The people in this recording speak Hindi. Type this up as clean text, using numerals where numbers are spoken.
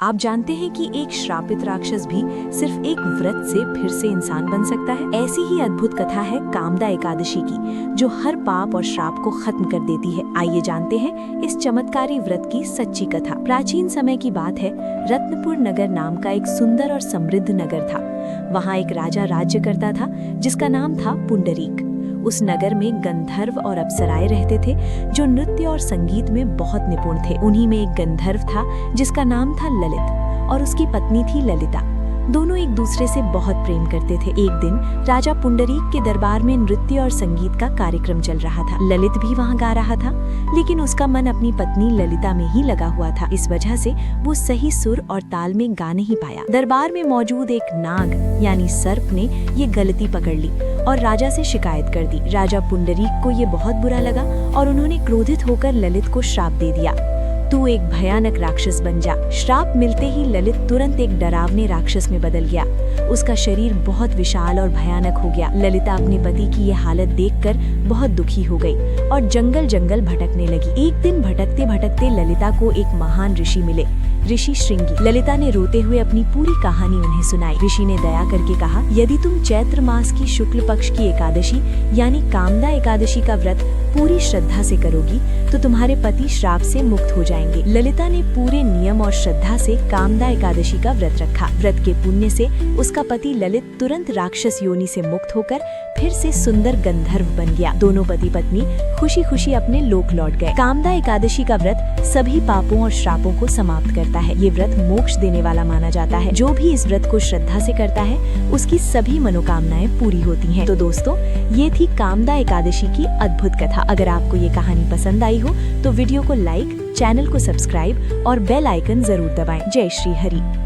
आप जानते हैं कि एक श्रापित राक्षस भी सिर्फ एक व्रत से फिर से इंसान बन सकता है। ऐसी ही अद्भुत कथा है कामदा एकादशी की, जो हर पाप और श्राप को खत्म कर देती है। आइए जानते हैं इस चमत्कारी व्रत की सच्ची कथा। प्राचीन समय की बात है, रत्नपुर नगर नाम का एक सुंदर और समृद्ध नगर था। वहाँ एक राजा राज्य करता था जिसका नाम था पुंडरीक। उस नगर में गंधर्व और अप्सराएं रहते थे जो नृत्य और संगीत में बहुत निपुण थे। उन्हीं में एक गंधर्व था जिसका नाम था ललित और उसकी पत्नी थी ललिता। दोनों एक दूसरे से बहुत प्रेम करते थे। एक दिन राजा पुंडरीक के दरबार में नृत्य और संगीत का कार्यक्रम चल रहा था। ललित भी वहाँ गा रहा था, लेकिन उसका मन अपनी पत्नी ललिता में ही लगा हुआ था। इस वजह से वो सही सुर और ताल में गा नहीं पाया। दरबार में मौजूद एक नाग यानी सर्प ने ये गलती पकड़ ली और राजा से शिकायत कर दी। राजा पुंडरीक को ये बहुत बुरा लगा और उन्होंने क्रोधित होकर ललित को श्राप दे दिया, तू एक भयानक राक्षस बन जा। श्राप मिलते ही ललित तुरंत एक डरावने राक्षस में बदल गया। उसका शरीर बहुत विशाल और भयानक हो गया। ललिता अपने पति की ये हालत देखकर बहुत दुखी हो गई और जंगल जंगल भटकने लगी। एक दिन भटकते भटकते ललिता को एक महान ऋषि मिले, ऋषि श्रृंगी। ललिता ने रोते हुए अपनी पूरी कहानी उन्हें सुनाई। ऋषि ने दया करके कहा, यदि तुम चैत्र मास की शुक्ल पक्ष की एकादशी यानी कामदा एकादशी का व्रत पूरी श्रद्धा से करोगी तो तुम्हारे पति श्राप से मुक्त हो जाएंगे। ललिता ने पूरे नियम और श्रद्धा से कामदा एकादशी का व्रत रखा। व्रत के पुण्य से उसका पति ललित तुरंत राक्षस योनि से मुक्त होकर फिर से सुंदर गंधर्व बन गया। दोनों पति पत्नी खुशी खुशी अपने लोक लौट गए। कामदा एकादशी का व्रत सभी पापों और श्रापों को समाप्त करता है। ये व्रत मोक्ष देने वाला माना जाता है। जो भी इस व्रत को श्रद्धा से करता है उसकी सभी मनोकामनाएं पूरी होती हैं। तो दोस्तों, ये थी कामदा एकादशी की अद्भुत कथा। अगर आपको ये कहानी पसंद आई हो तो वीडियो को लाइक, चैनल को सब्सक्राइब और बेल आइकन जरूर दबाएं। जय श्री हरि।